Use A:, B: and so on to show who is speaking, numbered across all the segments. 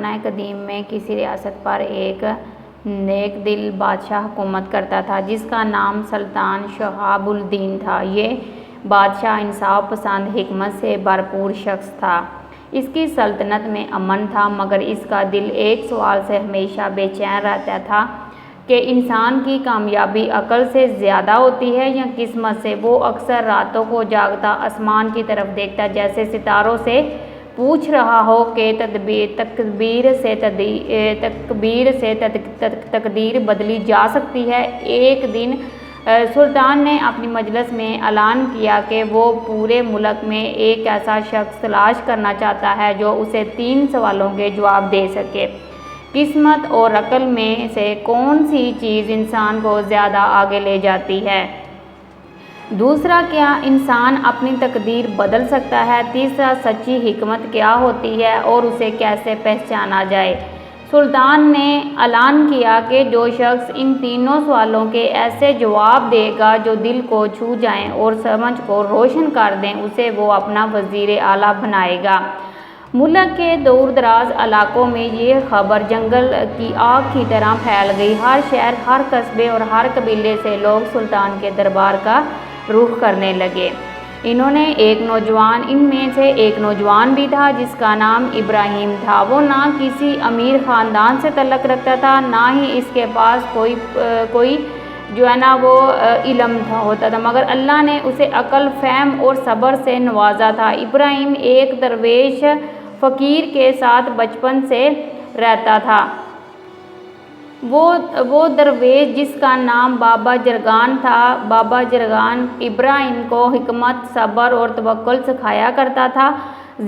A: زمانہ قدیم میں کسی ریاست پر ایک نیک دل بادشاہ حکومت کرتا تھا جس کا نام سلطان شہاب الدین تھا۔ یہ بادشاہ انصاف پسند، حکمت سے بھرپور شخص تھا۔ اس کی سلطنت میں امن تھا، مگر اس کا دل ایک سوال سے ہمیشہ بے چین رہتا تھا کہ انسان کی کامیابی عقل سے زیادہ ہوتی ہے یا قسمت سے۔ وہ اکثر راتوں کو جاگتا، آسمان کی طرف دیکھتا، جیسے ستاروں سے پوچھ رہا ہو کہ تقدیر سے تقدیر بدلی جا سکتی ہے۔ ایک دن سلطان نے اپنی مجلس میں اعلان کیا کہ وہ پورے ملک میں ایک ایسا شخص تلاش کرنا چاہتا ہے جو اسے 3 سوالوں کے جواب دے سکے۔ قسمت اور عقل میں سے کون سی چیز انسان کو زیادہ آگے لے جاتی ہے؟ دوسرا، کیا انسان اپنی تقدیر بدل سکتا ہے؟ تیسرا، سچی حکمت کیا ہوتی ہے اور اسے کیسے پہچانا جائے؟ سلطان نے اعلان کیا کہ جو شخص ان تینوں سوالوں کے ایسے جواب دے گا جو دل کو چھو جائیں اور سمجھ کو روشن کر دیں، اسے وہ اپنا وزیر اعلیٰ بنائے گا۔ ملک کے دور دراز علاقوں میں یہ خبر جنگل کی آگ کی طرح پھیل گئی۔ ہر شہر، ہر قصبے اور ہر قبیلے سے لوگ سلطان کے دربار کا رخ کرنے لگے۔ ان میں سے ایک نوجوان بھی تھا جس کا نام ابراہیم تھا۔ وہ نہ کسی امیر خاندان سے تعلق رکھتا تھا، نہ ہی اس کے پاس کوئی علم ہوتا تھا، مگر اللہ نے اسے عقل، فہم اور صبر سے نوازا تھا۔ ابراہیم ایک درویش فقیر کے ساتھ بچپن سے رہتا تھا۔ وہ درویش جس کا نام بابا جرگان تھا۔ بابا جرگان ابراہیم کو حکمت، صبر اور توکل سکھایا کرتا تھا۔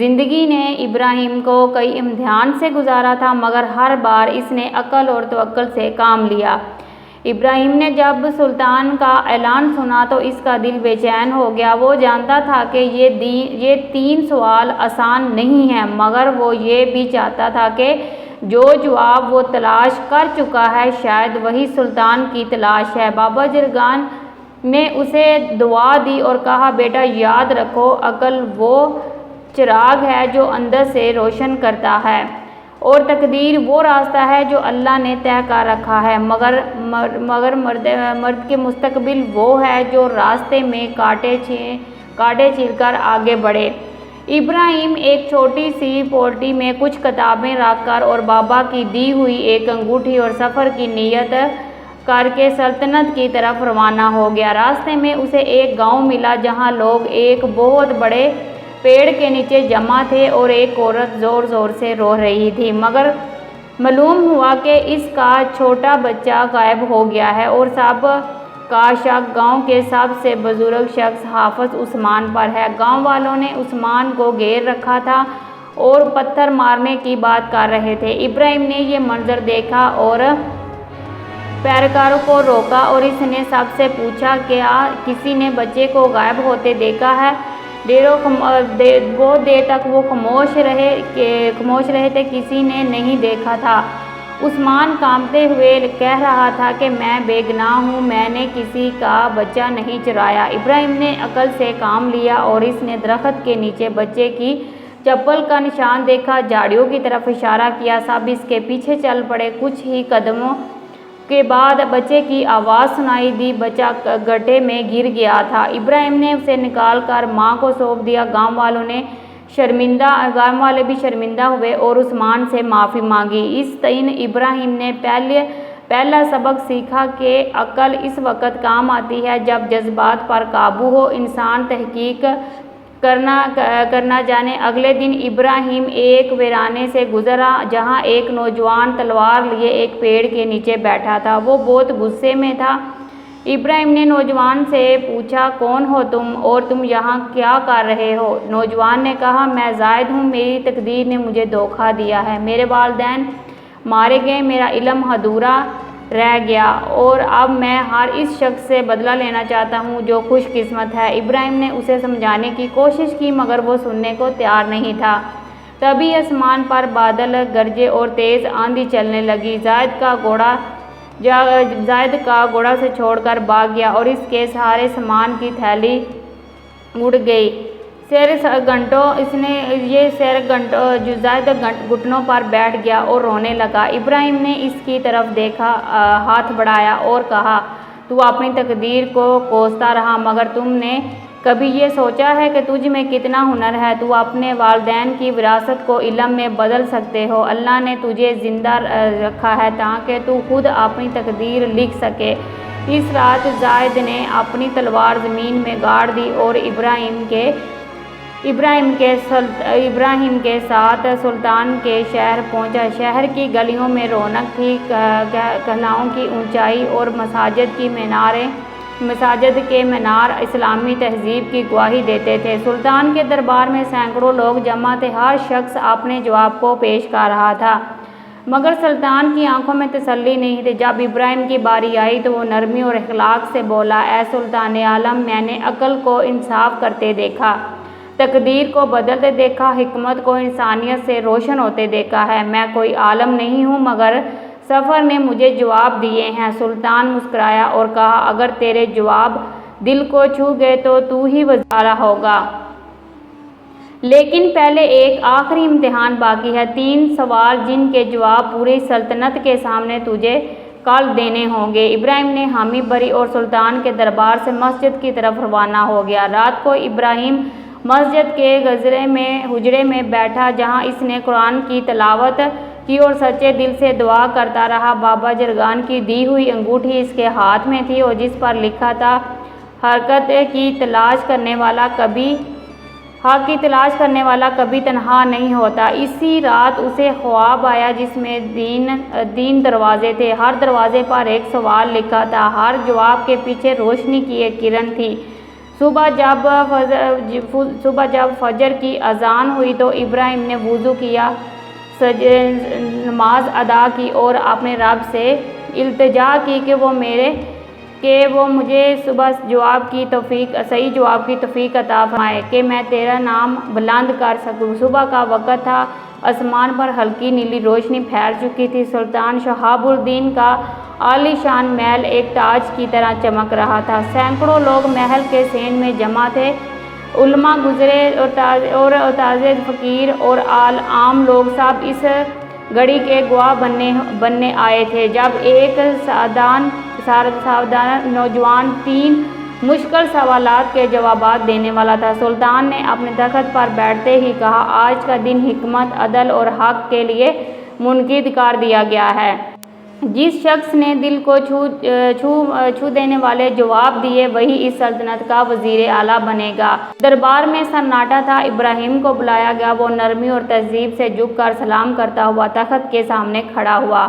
A: زندگی نے ابراہیم کو کئی امتحان سے گزارا تھا، مگر ہر بار اس نے عقل اور توکل سے کام لیا۔ ابراہیم نے جب سلطان کا اعلان سنا تو اس کا دل بے چین ہو گیا۔ وہ جانتا تھا کہ یہ 3 سوال آسان نہیں ہیں، مگر وہ یہ بھی چاہتا تھا کہ جو جواب وہ تلاش کر چکا ہے شاید وہی سلطان کی تلاش ہے۔ بابا جرگان نے اسے دعا دی اور کہا، بیٹا یاد رکھو، عقل وہ چراغ ہے جو اندر سے روشن کرتا ہے اور تقدیر وہ راستہ ہے جو اللہ نے طے کر رکھا ہے، مگر مرد کے مستقبل وہ ہے جو راستے میں کانٹے چیر کر آگے بڑھے۔ ابراہیم ایک چھوٹی سی پوٹلی میں کچھ کتابیں رکھ کر اور بابا کی دی ہوئی ایک انگوٹھی اور سفر کی نیت کر کے سلطنت کی طرف روانہ ہو گیا۔ راستے میں اسے ایک گاؤں ملا جہاں لوگ ایک بہت بڑے پیڑ کے نیچے جمع تھے اور ایک عورت زور زور سے رو رہی تھی، مگر معلوم ہوا کہ اس کا چھوٹا بچہ غائب ہو گیا ہے اور سب کا شک گاؤں کے سب سے بزرگ شخص حافظ عثمان پر ہے۔ گاؤں والوں نے عثمان کو گھیر رکھا تھا اور پتھر مارنے کی بات کر رہے تھے۔ ابراہیم نے یہ منظر دیکھا اور پیروکاروں کو روکا اور اس نے سب سے پوچھا، کیا کسی نے بچے کو غائب ہوتے دیکھا ہے؟ بہت دیر تک وہ خاموش رہے تھے، کسی نے نہیں دیکھا تھا۔ عثمان کانپتے ہوئے کہہ رہا تھا کہ میں بے گناہ ہوں، میں نے کسی کا بچہ نہیں چرایا۔ ابراہیم نے عقل سے کام لیا اور اس نے درخت کے نیچے بچے کی چپل کا نشان دیکھا، جھاڑیوں کی طرف اشارہ کیا، سب اس کے پیچھے چل پڑے۔ کچھ ہی قدموں کے بعد بچے کی آواز سنائی دی، بچہ گڈھے میں گر گیا تھا۔ ابراہیم نے اسے نکال کر ماں کو سونپ دیا۔ گاؤں والے بھی شرمندہ ہوئے اور عثمان سے معافی مانگی۔ اس دن ابراہیم نے پہلا سبق سیکھا کہ عقل اس وقت کام آتی ہے جب جذبات پر قابو ہو، انسان تحقیق کرنا جانے۔ اگلے دن ابراہیم ایک ویرانے سے گزرا جہاں ایک نوجوان تلوار لیے ایک پیڑ کے نیچے بیٹھا تھا۔ وہ بہت غصے میں تھا۔ ابراہیم نے نوجوان سے پوچھا، کون ہو تم اور تم یہاں کیا کر رہے ہو؟ نوجوان نے کہا، میں زاہد ہوں، میری تقدیر نے مجھے دھوکہ دیا ہے، میرے والدین مارے گئے، میرا علم ادھورا رہ گیا اور اب میں ہر اس شخص سے بدلہ لینا چاہتا ہوں جو خوش قسمت ہے۔ ابراہیم نے اسے سمجھانے کی کوشش کی مگر وہ سننے کو تیار نہیں تھا۔ تبھی آسمان پر بادل گرجے اور تیز آندھی چلنے لگی۔ زاہد کا گھوڑا سے چھوڑ کر بھاگ گیا اور اس کے سارے سامان کی تھیلی اڑ گئی۔ زائد گھٹنوں پر بیٹھ گیا اور رونے لگا۔ ابراہیم نے اس کی طرف دیکھا، ہاتھ بڑھایا اور کہا، تو اپنی تقدیر کو کوستا رہا، مگر تم نے کبھی یہ سوچا ہے کہ تجھ میں کتنا ہنر ہے؟ تو اپنے والدین کی وراثت کو علم میں بدل سکتے ہو۔ اللہ نے تجھے زندہ رکھا ہے تاکہ تو خود اپنی تقدیر لکھ سکے۔ اس رات زائد نے اپنی تلوار زمین میں گاڑ دی اور ابراہیم کے ساتھ سلطان کے شہر پہنچا۔ شہر کی گلیوں میں رونق تھی، قلعوں کی اونچائی اور مساجد کے مینار اسلامی تہذیب کی گواہی دیتے تھے۔ سلطان کے دربار میں سینکڑوں لوگ جمع تھے، ہر شخص اپنے جواب کو پیش کر رہا تھا، مگر سلطان کی آنکھوں میں تسلی نہیں تھی۔ جب ابراہیم کی باری آئی تو وہ نرمی اور اخلاق سے بولا، اے سلطان عالم، میں نے عقل کو انصاف کرتے دیکھا، تقدیر کو بدلتے دیکھا، حکمت کو انسانیت سے روشن ہوتے دیکھا ہے۔ میں کوئی عالم نہیں ہوں، مگر سفر نے مجھے جواب دیے ہیں۔ سلطان مسکرایا اور کہا، اگر تیرے جواب دل کو چھو گئے تو تو ہی وزیر اعلیٰ ہوگا، لیکن پہلے ایک آخری امتحان باقی ہے، 3 سوال جن کے جواب پوری سلطنت کے سامنے تجھے کل دینے ہوں گے۔ ابراہیم نے حامی بھری اور سلطان کے دربار سے مسجد کی طرف روانہ ہو گیا۔ رات کو ابراہیم مسجد کے حجرے میں بیٹھا جہاں اس نے قرآن کی تلاوت کی اور سچے دل سے دعا کرتا رہا۔ بابا جرگان کی دی ہوئی انگوٹھی اس کے ہاتھ میں تھی اور جس پر لکھا تھا، حق کی تلاش کرنے والا کبھی تنہا نہیں ہوتا۔ اسی رات اسے خواب آیا جس میں 3 دروازے تھے، ہر دروازے پر ایک سوال لکھا تھا، ہر جواب کے پیچھے روشنی کی ایک کرن تھی۔ صبح جب فجر کی اذان ہوئی تو ابراہیم نے وضو کیا، نماز ادا کی اور اپنے رب سے التجا کی کہ وہ مجھے صحیح جواب کی توفیق عطا فرمائے کہ میں تیرا نام بلند کر سکوں۔ صبح کا وقت تھا، آسمان پر ہلکی نیلی روشنی پھیل چکی تھی۔ سلطان شہاب الدین کا عالی شان محل ایک تاج کی طرح چمک رہا تھا۔ سینکڑوں لوگ محل کے صحن میں جمع تھے، علماء، گزرے اور تازے فقیر اور عام لوگ سب اس گھڑی کے گواہ بننے آئے تھے جب ایک سعدان نوجوان 3 مشکل سوالات کے جوابات دینے والا تھا۔ سلطان نے اپنے تخت پر بیٹھتے ہی کہا، آج کا دن حکمت، عدل اور حق کے لیے منعقد کر دیا گیا ہے۔ جس شخص نے دل کو چھو دینے والے جواب دیے وہی اس سلطنت کا وزیر اعلیٰ بنے گا۔ دربار میں سناٹا تھا۔ ابراہیم کو بلایا گیا، وہ نرمی اور تہذیب سے جھک کر سلام کرتا ہوا تخت کے سامنے کھڑا ہوا۔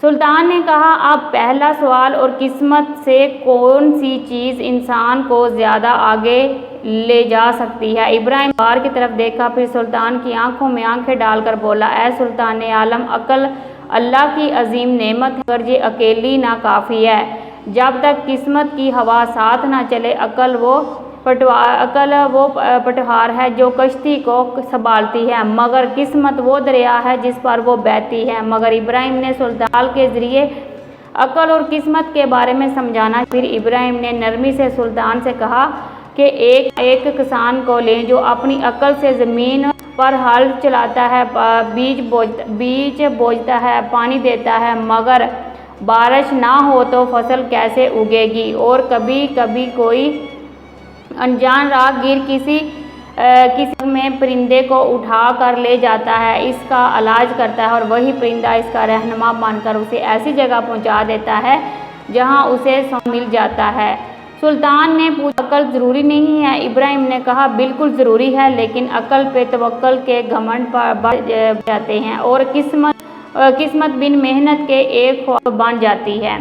A: سلطان نے کہا، اب پہلا سوال، اور قسمت سے کون سی چیز انسان کو زیادہ آگے لے جا سکتی ہے؟ ابراہیم نے بار کی طرف دیکھا، پھر سلطان کی آنکھوں میں آنکھیں ڈال کر بولا، اے سلطان عالم، عقل اللہ کی عظیم نعمت ہے، مگر یہ اکیلی نہ کافی ہے۔ جب تک قسمت کی ہوا ساتھ نہ چلے، عقل وہ پٹوار ہے جو کشتی کو سنبھالتی ہے، مگر قسمت وہ دریا ہے جس پر وہ بہتی ہے۔ مگر ابراہیم نے سلطان کے ذریعے عقل اور قسمت کے بارے میں سمجھانا۔ پھر ابراہیم نے نرمی سے سلطان سے کہا کہ ایک کسان کو لیں جو اپنی عقل سے زمین پر ہل چلاتا ہے، بیج بوجھتا ہے، پانی دیتا ہے، مگر بارش نہ ہو تو فصل کیسے اگے گی؟ اور کبھی کبھی کوئی انجان راہگیر کسی میں پرندے کو اٹھا کر لے جاتا ہے، اس کا علاج کرتا ہے، اور وہی پرندہ اس کا رہنما بن کر اسے ایسی جگہ پہنچا دیتا ہے جہاں اسے سکون مل جاتا ہے۔ سلطان نے پوچھا، عقل ضروری نہیں ہے؟ ابراہیم نے کہا، بالکل ضروری ہے، لیکن عقل پہ توکل کے گھمنڈ بڑھ جاتے ہیں اور قسمت بن محنت کے ایک خواب بن جاتی ہے۔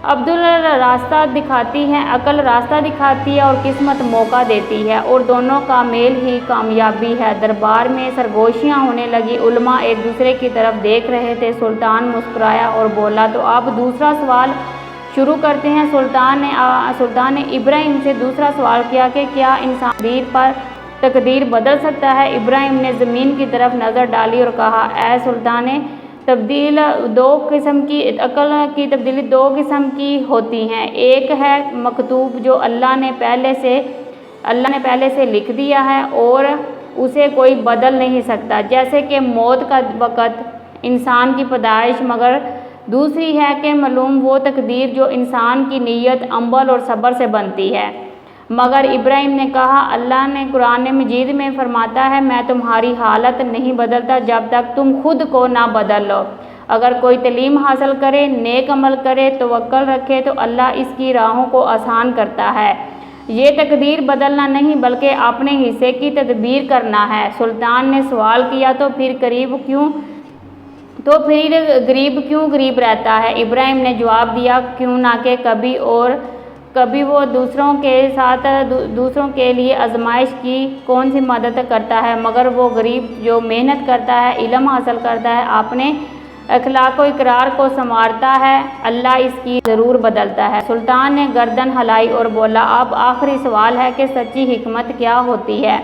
A: عقل راستہ دکھاتی ہے اور قسمت موقع دیتی ہے، اور دونوں کا میل ہی کامیابی ہے۔ دربار میں سرگوشیاں ہونے لگیں، علماء ایک دوسرے کی طرف دیکھ رہے تھے۔ سلطان مسکرایا اور بولا، تو اب دوسرا سوال شروع کرتے ہیں۔ سلطان نے ابراہیم سے دوسرا سوال کیا کہ کیا انسان تقدیر بدل سکتا ہے؟ ابراہیم نے زمین کی طرف نظر ڈالی اور کہا، اے سلطان، عقل کی تبدیلی 2 قسم کی ہوتی ہیں، ایک ہے مکتوب جو اللہ نے پہلے سے اللہ نے پہلے سے لکھ دیا ہے اور اسے کوئی بدل نہیں سکتا، جیسے کہ موت کا وقت، انسان کی پیدائش، مگر دوسری ہے کہ معلوم وہ تقدیر جو انسان کی نیت، عمل اور صبر سے بنتی ہے۔ مگر ابراہیم نے کہا، اللہ نے قرآن مجید میں فرماتا ہے، میں تمہاری حالت نہیں بدلتا جب تک تم خود کو نہ بدل لو۔ اگر کوئی تعلیم حاصل کرے، نیک عمل کرے، توکل رکھے تو اللہ اس کی راہوں کو آسان کرتا ہے۔ یہ تقدیر بدلنا نہیں بلکہ اپنے حصے کی تدبیر کرنا ہے۔ سلطان نے سوال کیا، تو پھر غریب کیوں غریب رہتا ہے؟ ابراہیم نے جواب دیا، کیوں نہ کہ کبھی وہ دوسروں کے لیے آزمائش کی کون سی مدد کرتا ہے، مگر وہ غریب جو محنت کرتا ہے، علم حاصل کرتا ہے، اپنے اخلاق و اقرار کو سنوارتا ہے، اللہ اس کی ضرور بدلتا ہے۔ سلطان نے گردن ہلائی اور بولا، اب آخری سوال ہے کہ سچی حکمت کیا ہوتی ہے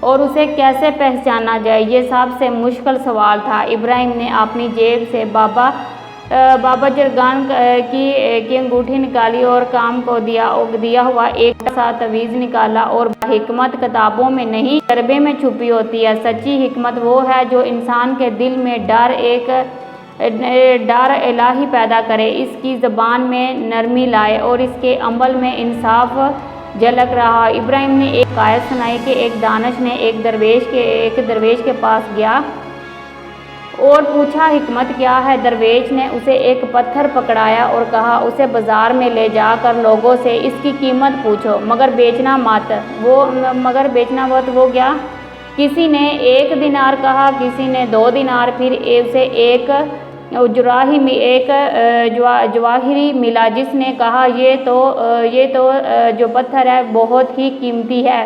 A: اور اسے کیسے پہچانا جائے؟ یہ سب سے مشکل سوال تھا۔ ابراہیم نے اپنی جیب سے بابا جرگان کی انگوٹھی نکالی اور کام کو دیا ہوا ایک سا تعویذ نکالا اور حکمت کتابوں میں نہیں تجربے میں چھپی ہوتی ہے۔ سچی حکمت وہ ہے جو انسان کے دل میں ڈر الہی پیدا کرے، اس کی زبان میں نرمی لائے اور اس کے عمل میں انصاف جھلک رہا۔ ابراہیم نے ایک حکایت سنائی کہ ایک دانش نے ایک درویش کے پاس گیا اور پوچھا، حکمت کیا ہے؟ درویش نے اسے ایک پتھر پکڑایا اور کہا، اسے بازار میں لے جا کر لوگوں سے اس کی قیمت پوچھو، مگر بیچنا مت۔ وہ گیا، کسی نے 1 دینار کہا، کسی نے 2 دینار، پھر اسے ایک جواہری ملا جس نے کہا، یہ تو جو پتھر ہے بہت ہی قیمتی ہے۔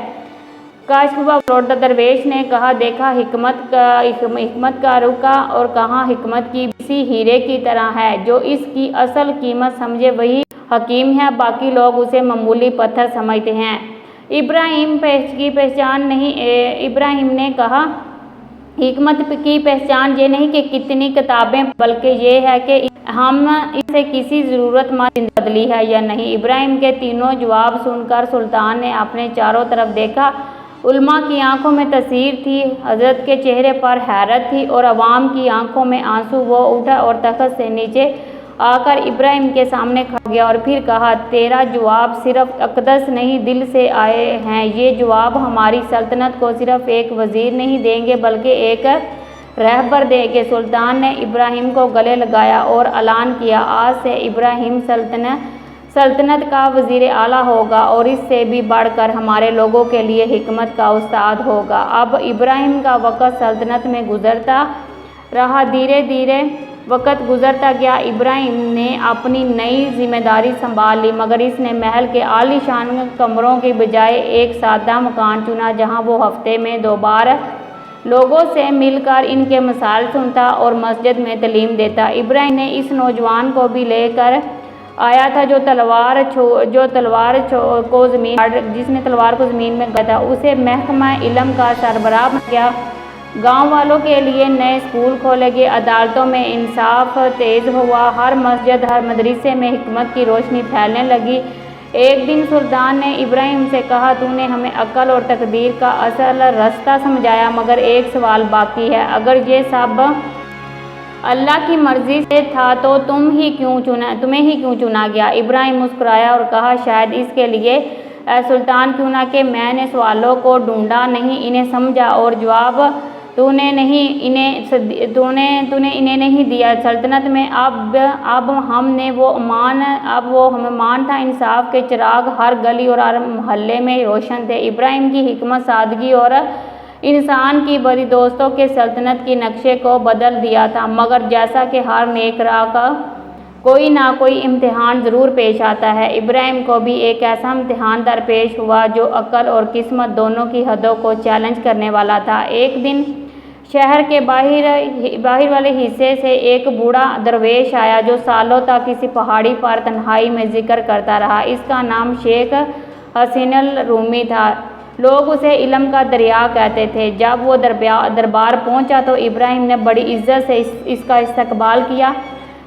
A: کاشفہ لوٹا درویش نے کہا، دیکھا حکمت کا رکا اور کہاں حکمت کی اسی ہیرے کی طرح ہے، جو اس کی اصل قیمت سمجھے وہی حکیم ہے، باقی لوگ اسے معمولی پتھر سمجھتے ہیں۔ ابراہیم نے کہا، حکمت کی پہچان یہ نہیں کہ کتنی کتابیں، بلکہ یہ ہے کہ ہم اسے کسی ضرورت مند زندگی بدلی ہے یا نہیں۔ ابراہیم کے تینوں جواب سن کر سلطان نے اپنے چاروں طرف دیکھا۔ علماء کی آنکھوں میں تاثیر تھی، حضرت کے چہرے پر حیرت تھی اور عوام کی آنکھوں میں آنسو۔ وہ اٹھا اور تخت سے نیچے آ کر ابراہیم کے سامنے کھڑا گیا اور پھر کہا، تیرا جواب صرف عقدس نہیں، دل سے آئے ہیں۔ یہ جواب ہماری سلطنت کو صرف ایک وزیر نہیں دیں گے بلکہ ایک رہبر دیں گے۔ سلطان نے ابراہیم کو گلے لگایا اور اعلان کیا، آج سے ابراہیم سلطنت کا وزیر اعلیٰ ہوگا اور اس سے بھی بڑھ کر ہمارے لوگوں کے لیے حکمت کا استاد ہوگا۔ اب ابراہیم کا وقت سلطنت میں گزرتا رہا، دھیرے دھیرے وقت گزرتا گیا۔ ابراہیم نے اپنی نئی ذمہ داری سنبھال لی، مگر اس نے محل کے عالی شان کمروں کی بجائے ایک سادہ مکان چنا، جہاں وہ ہفتے میں 2 بار لوگوں سے مل کر ان کے مسائل سنتا اور مسجد میں تعلیم دیتا۔ ابراہیم نے اس نوجوان کو بھی لے کر آیا تھا جس نے تلوار کو زمین میں گاڑا تھا، اسے محکمہ علم کا سربراہ بنا گیا۔ گاؤں والوں کے لیے نئے اسکول کھولے گئے، عدالتوں میں انصاف تیز ہوا، ہر مسجد، ہر مدرسے میں حکمت کی روشنی پھیلنے لگی۔ ایک دن سلطان نے ابراہیم سے کہا، تو نے ہمیں عقل اور تقدیر کا اصل راستہ سمجھایا، مگر ایک سوال باقی ہے، اگر یہ سب اللہ کی مرضی سے تھا تو تمہیں ہی کیوں چنا گیا؟ ابراہیم مسکرایا اور کہا، شاید اس کے لیے اے سلطان کیوں نہ کہ میں نے سوالوں کو ڈھونڈا نہیں، انہیں سمجھا، اور جواب تو نے انہیں نہیں دیا۔ سلطنت میں اب وہ مان تھا، انصاف کے چراغ ہر گلی اور ہر محلے میں روشن تھے۔ ابراہیم کی حکمت، سادگی اور انسان کی بدی دوستوں کے سلطنت کے نقشے کو بدل دیا تھا، مگر جیسا کہ ہر نیک راہ کا کوئی نہ کوئی امتحان ضرور پیش آتا ہے، ابراہیم کو بھی ایک ایسا امتحان درپیش ہوا جو عقل اور قسمت دونوں کی حدوں کو چیلنج کرنے والا تھا۔ ایک دن شہر کے باہر والے حصے سے ایک بوڑھا درویش آیا جو سالوں تک کسی پہاڑی پر تنہائی میں ذکر کرتا رہا۔ اس کا نام شیخ حسین الرومی تھا، لوگ اسے علم کا دریا کہتے تھے۔ جب وہ دربار پہنچا تو ابراہیم نے بڑی عزت سے اس کا استقبال کیا۔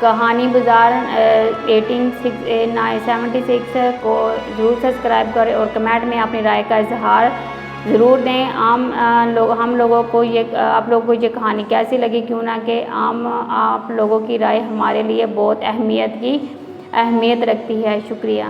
A: کہانی بازار 1876 کو ضرور سبسکرائب کریں اور کمنٹ میں اپنی رائے کا اظہار ضرور دیں۔ آپ لوگوں کو یہ کہانی کیسی لگی، کیوں نہ کہ آپ لوگوں کی رائے ہمارے لیے بہت اہمیت رکھتی ہے۔ شکریہ۔